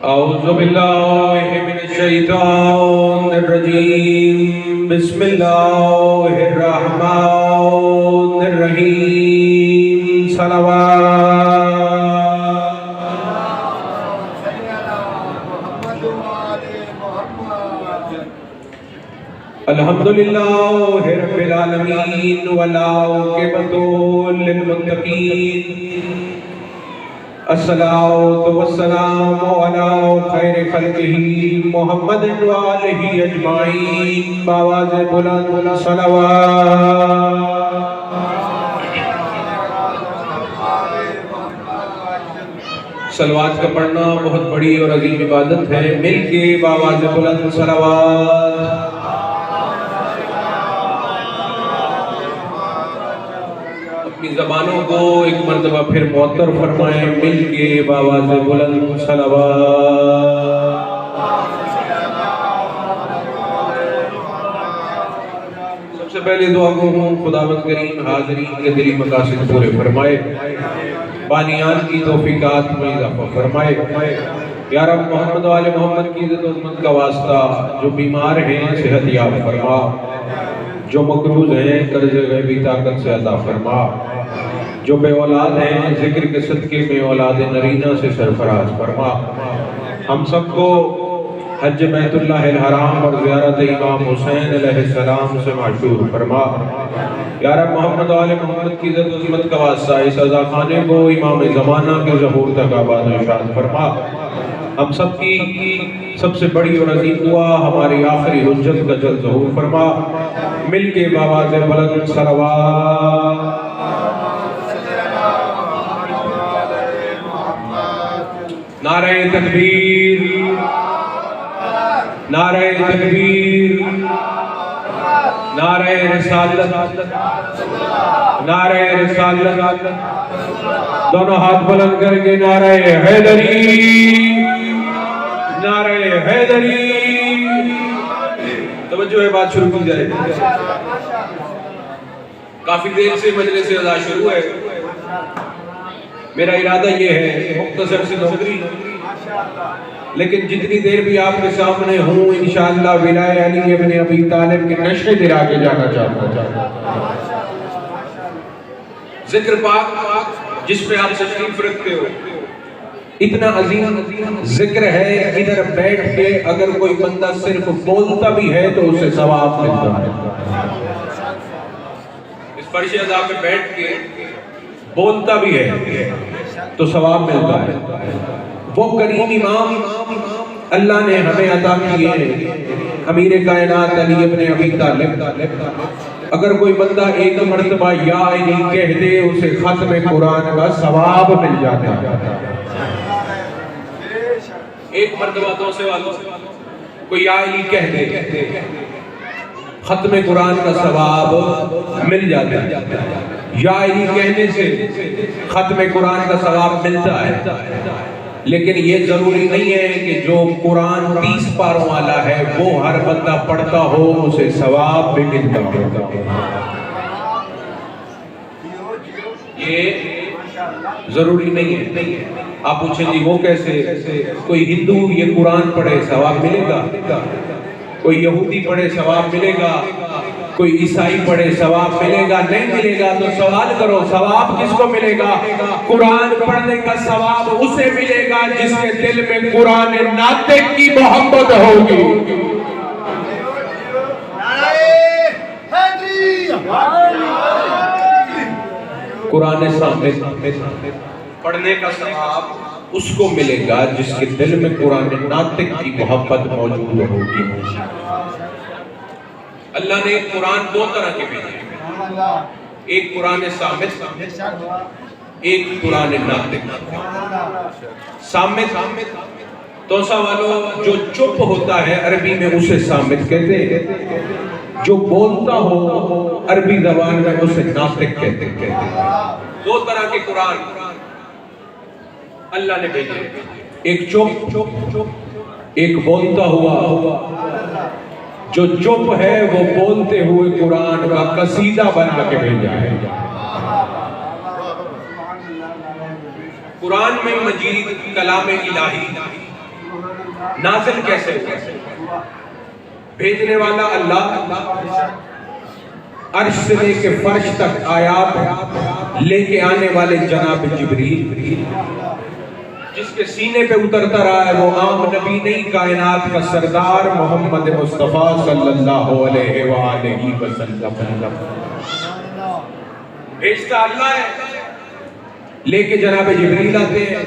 أعوذ بالله من الشيطان الرجيم بسم الله الرحمن الرحيم صلوات الحمد لله رب العالمين والعاقبة للمتقين الصلاة والسلام على خير خلقه محمد وآله أجمعين بآواز بلند صلوات صلوات کا پڑھنا بہت بڑی اور عظیم عبادت ہے. مل کے بآواز بلند صلوات. اپنی زبانوں کو ایک مرتبہ پھر معطر فرمائیں. مل کے بآواز بلند صلوات. سب سے پہلے دعا گو ہوں خداوند کریم حاضرین کے دلی مقاصد پورے فرمائے, بانیان کی توفیقات میں اضافہ فرمائے. یا رب محمد و آل محمد کی عزت و عظمت کا واسطہ جو بیمار ہیں صحت یاب فرما, جو مقروض ہیں قرض غیبی طاقت سے عطا فرما, جو بے اولاد ہیں ذکر کے صدقے میں اولاد نرینہ سے سرفراز فرما. ہم سب کو حج بیت اللہ الحرام اور زیارت امام حسین علیہ السلام سے معشور فرما. یا رب محمد و آل محمد کی عزت و عظمت کا واسطہ اس عزا خانے کو امام زمانہ کے ظہور تک آباد و اشاد فرما. ہم سب کی سب سے بڑی اور عظیم دعا ہماری آخری حجت کا جلد ظہور فرما. مل کے بآواز بلند صلوات. نعرہ تکبیر, نعرہ تکبیر, نعرہ رسالت, نعرہ رسالت. دونوں ہاتھ بلند کر کے نعرہ حیدری, نعرہ حیدری. توجہ ہے, بات شروع کی جائے. کافی دیر سے مجلس اذا شروع ہے. میرا ارادہ یہ ہے مختصر سی نوکری, لیکن جتنی دیر بھی آپ کے سامنے ہوں انشاءاللہ ولایہ علی ابن ابی طالب کے نشے دلا کے جانا چاہتا ہوں. ذکر پاک جس پہ آپ تشریف رکھتے ہو اتنا عظیم ذکر ہے, ادھر بیٹھ کے اگر کوئی بندہ صرف بولتا بھی ہے تو اسے ثواب ملتا ہے. اس فرش اذا پہ بیٹھ کے بولتا بھی ہے تو ثواب ملتا ہے. وہ کریم امام اللہ نے ہمیں عطا کیے امیر کائنات علی ابن ابی طالب. اگر کوئی بندہ ایک مرتبہ یا علی کہہ دے اسے ختم قرآن کا ثواب مل جاتا ہے. ایک مرتبہ تو سے والوں کوئی یا علی کہہ دے ختم قرآن کا ثواب مل جاتا ہے. یا علی کہنے سے ختم قرآن کا ثواب ملتا ہے, لیکن یہ ضروری نہیں ہے کہ جو قرآن 30 پاروں والا ہے وہ ہر بندہ پڑھتا ہو اسے ثواب بھی ملتا ہو. یہ ضروری نہیں ہے. آپ پوچھیں جی وہ کیسے؟ کوئی ہندو یہ قرآن پڑھے ثواب ملے گا, کوئی یہودی پڑھے ثواب ملے گا, کوئی عیسائی پڑھے ثواب ملے گا؟ نہیں ملے گا. تو سوال کرو ثواب کس کو ملے گا؟ قرآن پڑھنے کا ثواب اسے ملے گا جس کے دل میں قرآن ناطق کی محبت ہوگی. قرآن سامنے پڑھنے کا ثواب اس کو ملے گا جس کے دل میں قرآن ناطق کی محبت موجود ہوگی. اللہ نے قرآن دو طرح کے بھیجے, ایک قرآن صامت, ایک قرآن ناطق. صامت توسا والوں جو چپ ہوتا ہے عربی میں اسے صامت کہتے ہیں, جو بولتا ہو عربی زبان میں اسے ناطق کہتے ہیں. دو طرح کے قرآن اللہ نے بھیجے, ایک چپ ایک بولتا ہوا. جو چپ ہے وہ بولتے ہوئے قرآن کا قصیدہ بنا کے بھیجا ہے. قرآن میں مجید کلام الہی نازل کیسے ہوا؟ بھیجنے والا اللہ، عرش سے لے کے فرش تک آیات لے کے آنے والے جناب جبریل، جس کے سینے پہ اترتا رہا ہے وہ عام نبی نہیں، کائنات کا سردار محمد مصطفیٰ صلی اللہ علیہ وآلہ وسلم بھیجتا اللہ ہے، لے کے جناب جبریل آتے ہیں،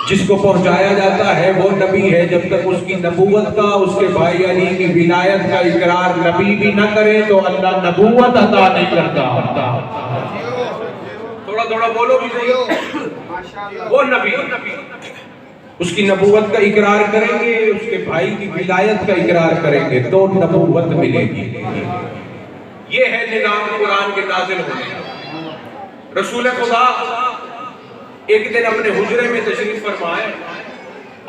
جس کو پہنچایا جاتا ہے وہ نبی ہے، جب تک اس کی نبوت کا، اس کے بھائی علی کی ولایت کا اقرار نبی بھی نہ کرے تو اللہ نبوت عطا نہیں کرتا۔ تھوڑا تھوڑا بولو بھی صحیح، وہ نبی اس کی نبوت کا اقرار کریں گے، اس کے بھائی کی ولایت کا اقرار کریں گے تو نبوت ملے گی۔ یہ ہے نظام قرآن کے نازل ہونے کا۔ رسول خدا ایک دن اپنے حجرے میں تشریف فرمائے،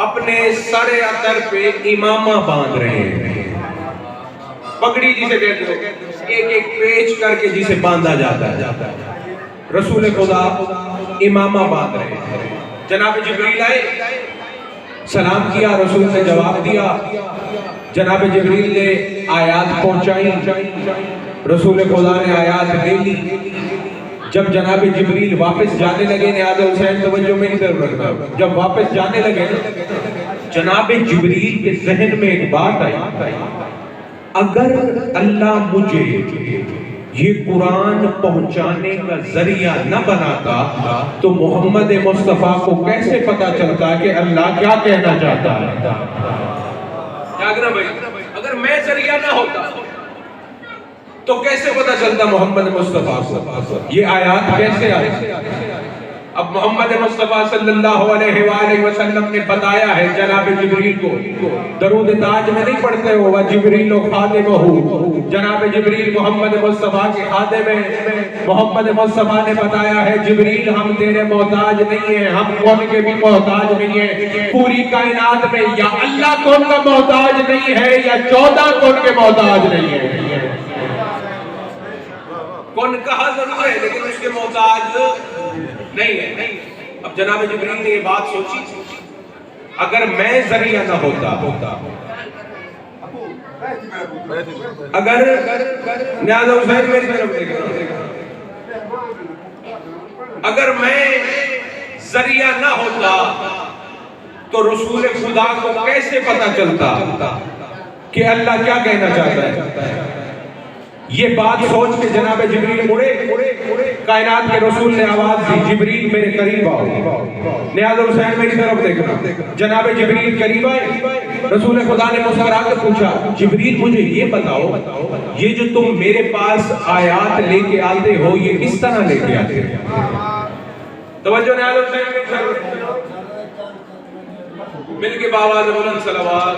اپنے سر عطر پہ امامہ باندھ رہے ہیں، پگڑی جسے کہتے ہو، ایک ایک پیچ کر کے جسے باندھا جاتا ہے، رسول خدا امامہ باندھ رہے ہیں۔ جناب جبریل آئے، سلام کیا، رسول نے جواب دیا، جناب جبریل نے آیات پہنچائی، رسول خدا نے آیات لے لی۔ جب جناب جبریل واپس جانے لگے، نیاز حسین توجہ میری طرف رکھنا، جب واپس جانے لگے جناب جبریل کے ذہن میں ایک بات آئی، اگر اللہ مجھے یہ قرآن پہنچانے کا ذریعہ نہ بناتا تو محمد مصطفیٰ کو کیسے پتا چلتا کہ اللہ کیا کہنا چاہتا ہے؟ اگر میں ذریعہ نہ ہوتا تو کیسے پتا چلتا محمد مصطفیٰ کو؟ یہ آیات کیسے آئی؟ اب محمد مصطفیٰ صلی اللہ علیہ وآلہ وسلم نے بتایا ہے جناب جبریل کو، درود تاج میں نہیں پڑھتے ہو، وَجِبْرِيلُ خَادِمُهُ، جناب جبریل محمد مصطفیٰ کے خادم ہیں۔ محمد مصطفیٰ نے بتایا ہے جبریل ہم تیرے محتاج نہیں ہیں، ہم کون کے بھی محتاج نہیں ہیں، پوری کائنات میں یا اللہ کون کا محتاج نہیں ہے یا 14 کون کے محتاج نہیں ہے۔ کون کہا ضرور ہے لیکن اس کے محتاج نہیں ہے۔ اب جناب جبریل نے یہ بات سوچی، اگر میں ذریعہ نہ ہوتا، اگر نیاز حسین میری طرف دیکھا، اگر میں ذریعہ نہ ہوتا تو رسول خدا کو کیسے پتا چلتا کہ اللہ کیا کہنا چاہتا ہے؟ یہ بات سوچ کے جناب جبریل مڑے، کائنات کے رسول نے آواز دی، جبریل میرے قریب آؤ۔ نیاز حسین میری طرف دیکھنا، جناب جبریل قریب آئے، رسول خدا نے مسکرا کے پوچھا، جبریل مجھے یہ بتاؤ، یہ جو تم میرے پاس آیات لے کے آتے ہو یہ کس طرح لے کے آتے ہو؟ توجہ نیاز حسین مل کے باواز بلند صلوات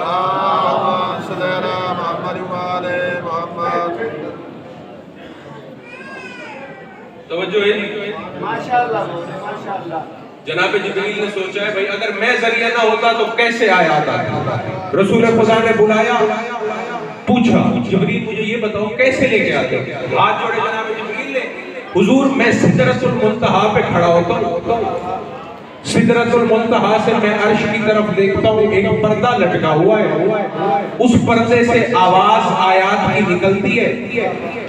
توجہ ہے ماشاءاللہ۔ جناب جبریل نے سوچا ہے بھئی اگر میں ذریعہ نہ ہوتا تو کیسے آیات آتی؟ رسول خدا نے بلایا، پوچھا جبریل مجھے یہ بتاؤ کیسے لے کے آتے؟ ہاتھ جوڑے جناب جبریل نے، حضور میں سدرۃ المنتہا پہ کھڑا ہوتا ہوں، سدرۃ المنتہا سے میں عرش کی طرف دیکھتا ہوں، ایک پردہ لٹکا ہوا ہے، اس پردے سے آواز آیات کی نکلتی ہے،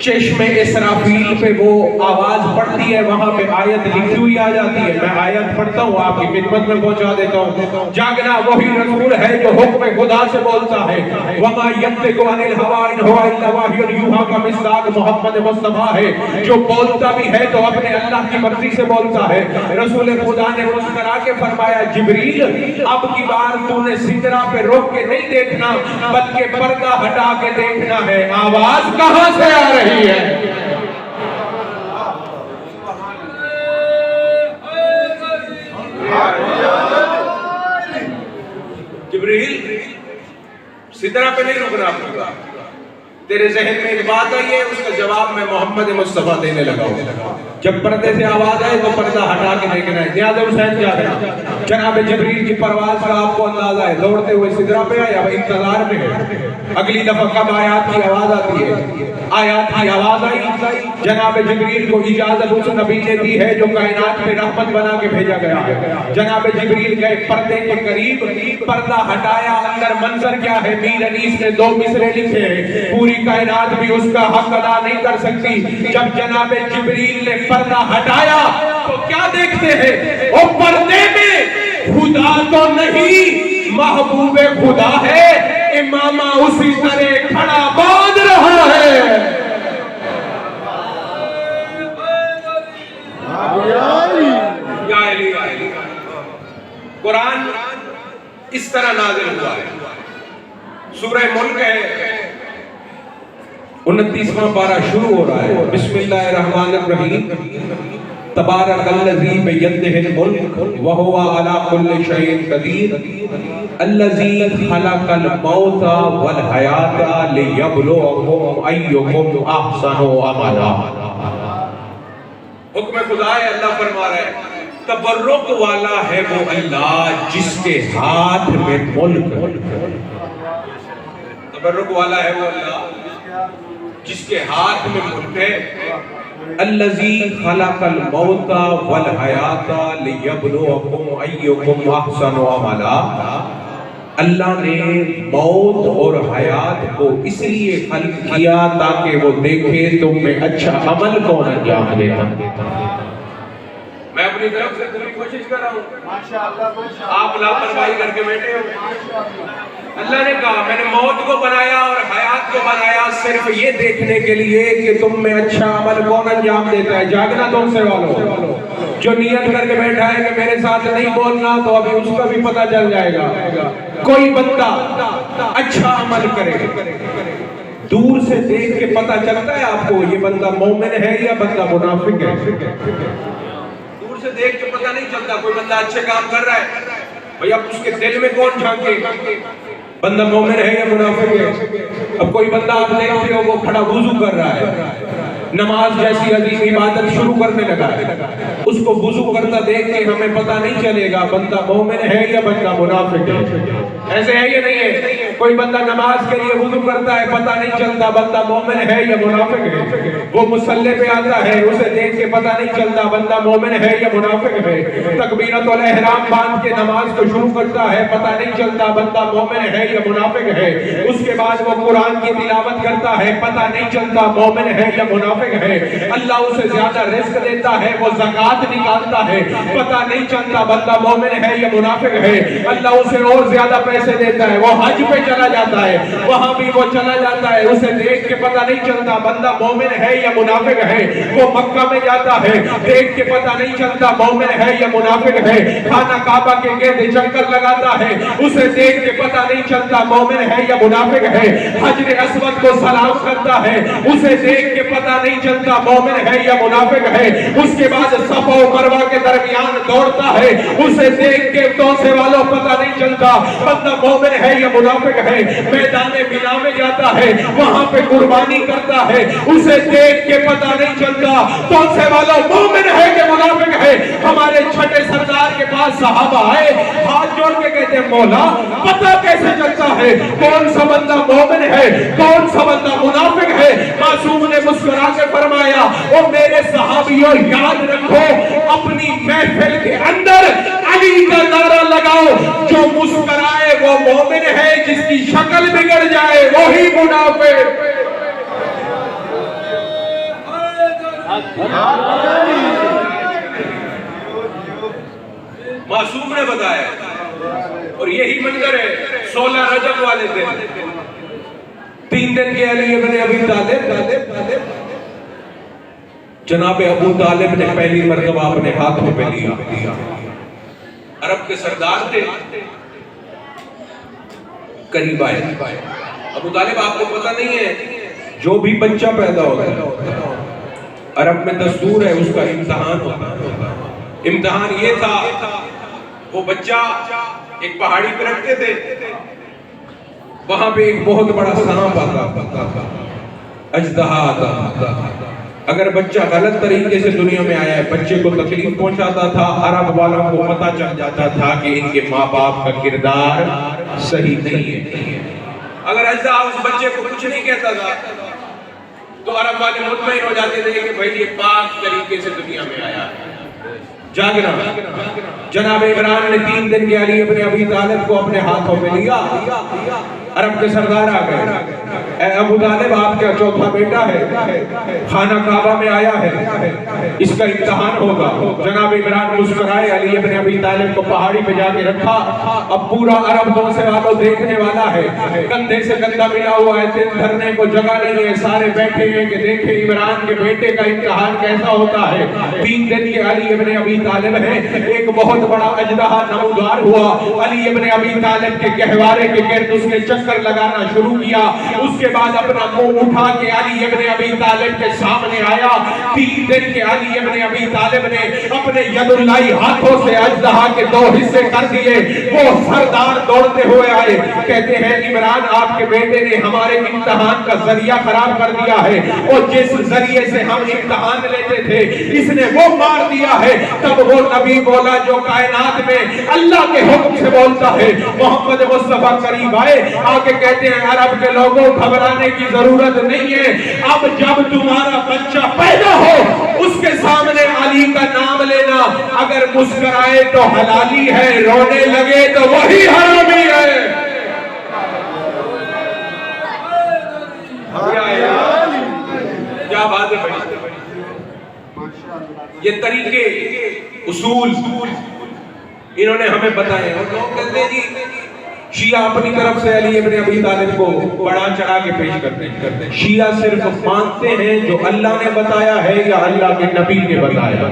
چشم اسرافیل پہ وہ آواز پڑتی ہے، وہاں پہ آیت لکھی ہوئی آ جاتی ہے، میں آیت پڑھتا ہوں، آپ کی خدمت میں پہنچا دیتا ہوں۔ جاگنا وہی رسول ہے جو حکم خدا سے بولتا ہے، وَمَا يَنطِقُ عَنِ الْهَوَىٰ إِنْ هُوَ إِلَّا وَحْيٌ يُوحَىٰ کا مصداق محمد مصطفیٰ ہے، جو بولتا بھی ہے تو اپنے اللہ کی مرضی سے بولتا ہے۔ رسول خدا نے مسکرا کے فرمایا جبریل اب کی بار تو نے سدرہ پہ روک کے نہیں دیکھنا بلکہ پردہ ہٹا کے دیکھنا ہے، آواز کہاں سے آ رہی ہے؟ جبریل سدرہ پہ نہیں رکنا پڑا، تیرے ذہن میں ایک بات آئی ہے، اس کا جواب میں محمد مصطفیٰ دینے لگا ہوں۔ جب پردے سے آواز آئے تو پردہ ہٹا کے دیکھنا ہے۔ نیاز حسین جا رہا ہے، جناب جبریل کی پرواز کا آپ کو اندازہ ہے، دوڑتے ہوئے سدرا پہ آیا، وہ انتظار میں ہے اگلی دفعہ کب آیات کی آواز آتی ہے۔ آیات کی آواز آئی، جناب جبریل کو اجازت اس نبی نے دی ہے جو کائنات میں رحمت بنا کے بھیجا گیا ہے۔ جناب جبریل گئے پردے کے قریب، پردہ ہٹایا، اندر منظر کیا ہے؟ میر انیس نے 2 مصرے لکھے ہیں، پوری کائنات بھی اس کا حق ادا نہیں کر سکتی۔ جب جناب جبریل نے پردہ ہٹایا تو کیا دیکھتے ہیں؟ وہ پردے میں خدا تو نہیں، محبوب خدا ہے، امامہ اسی طرح کھڑا باندھ رہا ہے۔ قرآن اس طرح نازل ہوا ہے۔ سورہ ملک ہے، 29واں پارہ شروع ہو رہا ہے۔ بسم اللہ الرحمن الرحیم، تبارک الذی بیدہ الملک وہو علی کل شیء قدیر الذی خلق الموت والحیات لیبلوکم ایکم احسن عملا۔ حکم خدا ہے، اللہ فرما رہا ہے تبرک والا ہے وہ اللہ جس کے ہاتھ میں ملک۔ تبرک والا ہے وہ اللہ جس کے ہاتھ میں ملک ہے۔ الذی خلق الموت والحیات لیبلوکم ایکم احسن عملا۔ اللہ نے موت اور حیات کو اس لیے خلق کیا تاکہ وہ دیکھے تم میں اچھا عمل کون انجام دیتا۔ میں اپنی طرف سے پوری کوشش کر رہا ہوں، آپ لاپرواہی کر کے بیٹھے ہو۔ اللہ نے کہا میں نے موت کو بنایا اور حیات کو بنایا صرف یہ دیکھنے کے لیے کہ تم میں اچھا عمل کون انجام دیتا ہے۔ جاگنا تم سے والو، جو نیت کر کے بیٹھا ہے کہ میرے ساتھ نہیں بولنا تو ابھی اس کا بھی پتہ چل جائے گا۔ کوئی بندہ اچھا عمل کرے، دور سے دیکھ کے پتہ چلتا ہے آپ کو یہ بندہ مومن ہے یا بندہ منافق ہے۔ دور سے دیکھ کے پتہ نہیں چلتا، کوئی بندہ اچھے کام کر رہا ہے بھئی اب اس کے دل میں کون جھانکے بندہ مومن ہے یا منافق ہے۔ اب کوئی بندہ آپ دیکھتے ہو وہ کھڑا وضو کر رہا ہے، نماز جیسی عظیم عبادت شروع کرنے لگا ہے، اس کو وضو کرتا دیکھ کے ہمیں پتہ نہیں چلے گا بندہ مومن ہے یا بندہ منافق ہے۔ ایسے ہے یا نہیں ہے؟ کوئی بندہ نماز کے لیے وضو کرتا ہے، پتہ نہیں چلتا بندہ مومن ہے یا منافق ہے۔ وہ مصلی پہ آتا ہے، اسے دیکھ کے پتہ نہیں چلتا بندہ مومن ہے یا منافق ہے۔ تکبیرۃ الاحرام باندھ کے نماز کو شروع کرتا ہے، پتہ نہیں چلتا بندہ مومن ہے یا منافق ہے۔ اس کے بعد وہ قرآن کی تلاوت کرتا ہے، پتہ نہیں چلتا مومن ہے یا منافق ہے۔ اللہ اسے زیادہ رزق دیتا ہے، وہ زکوٰۃ نکالتا ہے، پتہ نہیں چلتا بندہ مومن ہے یا منافق ہے۔ اللہ اسے اور زیادہ پیسے دیتا ہے، وہ حج پہ چلا جاتا ہے، وہاں بھی وہ چلا جاتا ہے، اسے دیکھ کے پتہ نہیں چلتا بندہ مومن ہے یا منافق ہے۔ وہ مکہ میں جاتا ہے، دیکھ کے پتہ نہیں چلتا مومن ہے یا منافق ہے۔ خانہ کعبہ کے گرد چکر لگاتا ہے، اسے دیکھ کے پتہ نہیں چلتا مومن ہے یا منافق ہے۔ حجر اسود کو سلام کرتا ہے، اسے دیکھ کے پتہ نہیں چلتا مومن ہے یا منافق ہے۔ اس کے بعد صفا و مروہ کے درمیان دوڑتا ہے، اسے دیکھ کے توسے والوں پتہ نہیں چلتا بندہ مومن ہے یا منافق ہے۔ میدان بنا میں جاتا ہے، وہاں پہ قربانی کرتا ہے، اسے دیکھ کے پتہ نہیں چلتا توسے والوں مومن ہے کہ منافق ہے۔ ہمارے چھٹے سردار کے پاس صحابہ آئے، ہاتھ جوڑ کے کہتے ہیں مولا پتہ کیسے چلتا ہے کون سا بندہ مومن ہے کون سا بندہ منافق ہے؟ معصوم نے مسکرا کے فرمایا او میرے صحابیوں یاد رکھو اپنی محفل کے اندر علی کا نعرہ لگاؤ، جو مسکرائے وہ مومن ہے، جس کی شکل بگڑ جائے وہی منافق۔ معصوم نے بتایا، اور یہی منظر ہے 16 رجب والے دن، 3 دن کے علی ابن ابی طالب، جناب ابو طالب نے پہلی مرتبہ اپنے ہاتھوں پہ لیا۔ عرب کے سردار تھے، قریب آئے۔ ابو طالب آپ کو پتہ نہیں ہے جو بھی بچہ پیدا ہوتا ہے عرب میں دستور ہے اس کا امتحان ہوتا ہے۔ امتحان یہ تھا وہ بچہ ایک پہاڑی پہ رکھتے تھے، وہاں پہ ایک بہت بڑا سانپ آتا تھا، اژدہا آتا، اگر بچہ غلط طریقے سے دنیا میں آیا ہے، بچے کو تکلیف پہنچاتا تھا، عرب والوں کو پتہ چل جاتا تھا کہ ان کے ماں باپ کا کردار صحیح نہیں ہے۔ اگر اژدہا اس بچے کو کچھ نہیں کہتا تھا تو عرب والے مطمئن ہو جاتے تھے کہ بھائی یہ پاک طریقے سے دنیا میں آیا ہے۔ جاگنا، جناب عمران نے 3 دن کے علی ابن ابی طالب کو اپنے ہاتھوں میں لیا، عرب کے سردار آ گئے، اے ابو طالب آپ کا چوتھا بیٹا ہے، خانہ کعبہ میں آیا ہے، اس کا امتحان ہوگا۔ جناب عمران مسکرائے، علی ابن ابی طالب کو پہاڑی پہ جا کے رکھا، اب پورا عرب دو سے والوں دیکھنے والا ہے، کندھے سے کندھا ملا ہوا ہے، دل دھرنے کو جگہ نہیں ہے، سارے بیٹھے ہیں کہ دیکھیں عمران کے بیٹے کا امتحان کیسا ہوتا ہے۔ 3 دن کے علی ابن ابی طالب ہیں، ایک بہت بڑا اژدہا نمودار ہوا، علی ابن ابی طالب کے گہوارے کے گرد اس نے چکر لگانا شروع کیا، اس کے بعد اپنا منہ اٹھا کے علی ابن ابی طالب کے سامنے آیا۔ 3 دن کے علی ابن ابی طالب نے اپنے ید اللہ ہاتھوں سے اژدہا کے 2 حصے کر دیے، وہ سردار دوڑتے ہوئے آئے، کہتے ہیں عمران آپ کے بیٹے نے ہمارے امتحان کا ذریعہ خراب کر دیا ہے، اور جس ذریعے سے ہم امتحان لیتے تھے اس نے وہ مار دیا ہے۔ تب وہ نبی بولا جو کائنات میں اللہ کے حکم سے بولتا ہے، محمد مصطفیٰ قریب آئے، آگے کہتے ہیں عرب کے لوگوں گھبرانے کی ضرورت نہیں ہے، اب جب تمہارا بچہ پیدا ہو اس کے سامنے علی کا نام لینا، اگر مسکرائے تو حلالی ہے، رونے لگے تو وہی حرامی ہے۔ کیا بات ہے بھائی، یہ طریقے اصول انہوں نے ہمیں بتائے، اور لوگ کہتے ہیں جی شیعہ اپنی طرف سے علی ابن ابی طالب کو بڑا چڑھا کے پیش کرتے ہیں۔ شیعہ صرف مانتے ہیں جو اللہ نے بتایا ہے یا اللہ کے نبی نے بتایا۔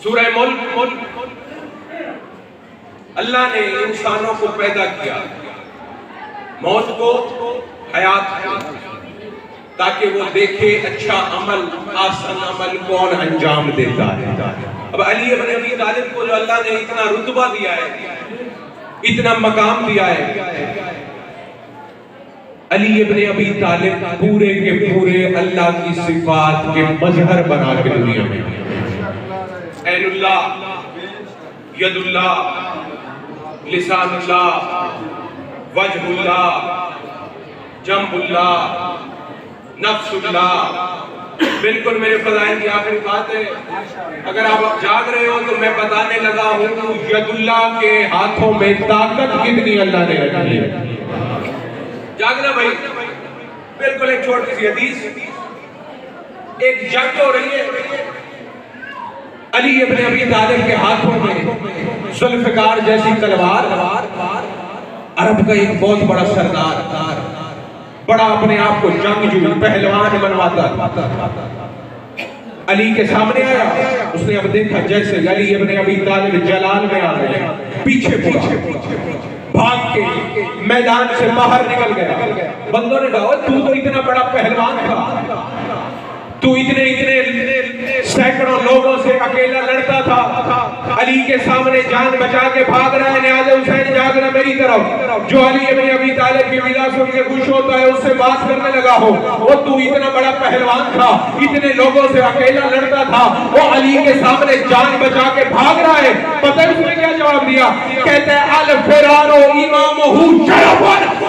سورہ ملک، اللہ نے انسانوں کو پیدا کیا، موت کو حیات، تاکہ وہ دیکھے اچھا عمل، آسان عمل کون انجام دیتا ہے۔ اب علی ابن ابی طالب کو جو اللہ نے اتنا رتبہ دیا ہے، اتنا مقام دیا ہے، علی ابن ابی طالب پورے کے پورے اللہ کی صفات کے مظہر بنا کے دنیا میں، عین اللہ، ید اللہ، لسان اللہ، وجہ اللہ، جنب اللہ، نفس اللہ۔ بالکل میرے فضائل کی آخری بات ہے، اگر آپ جاگ رہے ہو تو میں بتانے لگا ہوں ید اللہ کے ہاتھوں میں طاقت کتنی اللہ نے رکھی ہے۔ جاگنا بھائی، بالکل ایک چھوٹی سی حدیث، ایک جنگ ہو رہی ہے، علی ابن ابی طالب کے ہاتھوں میں ذوالفقار جیسی تلوار، عرب کا ایک بہت بڑا سردار، بڑا اپنے آپ کو جنگجو پہلوان بنواتا تھا، علی کے سامنے آیا، اس نے اب دیکھا جیسے علی ابن ابی طالب جلال میں آ رہے ہیں، پیچھے بھاگ کے میدان سے باہر نکل گیا۔ بندوں نے کہا تو اتنا بڑا پہلوان تھا، تو اتنے سینکڑوں لوگوں سے اکیلا لڑتا تھا، علی کے سامنے جان بچا کے بھاگ رہا ہے، نیاز حسین جاگنا میری طرف، جو علی ابن ابی طالب کی ولا سن کے خوش ہوتا ہے اس سے بات کرنے لگا ہو، وہ تو اتنا بڑا پہلوان تھا، اتنے لوگوں سے اکیلا لڑتا تھا، وہ علی کے سامنے جان بچا کے بھاگ رہا ہے۔ پتہ ہے اس نے کیا جواب دیا؟ کہتے ہیں الفرار امامہ شرف،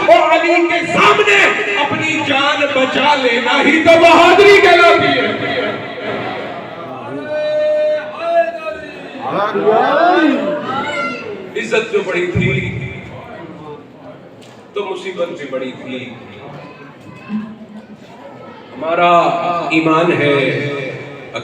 اور علی کے سامنے اپنی جان بچا لینا ہی تو بہادری کہلاتی ہے۔ عزت جو بڑی تھی تو مصیبت بھی بڑی تھی۔ ہمارا ایمان ہے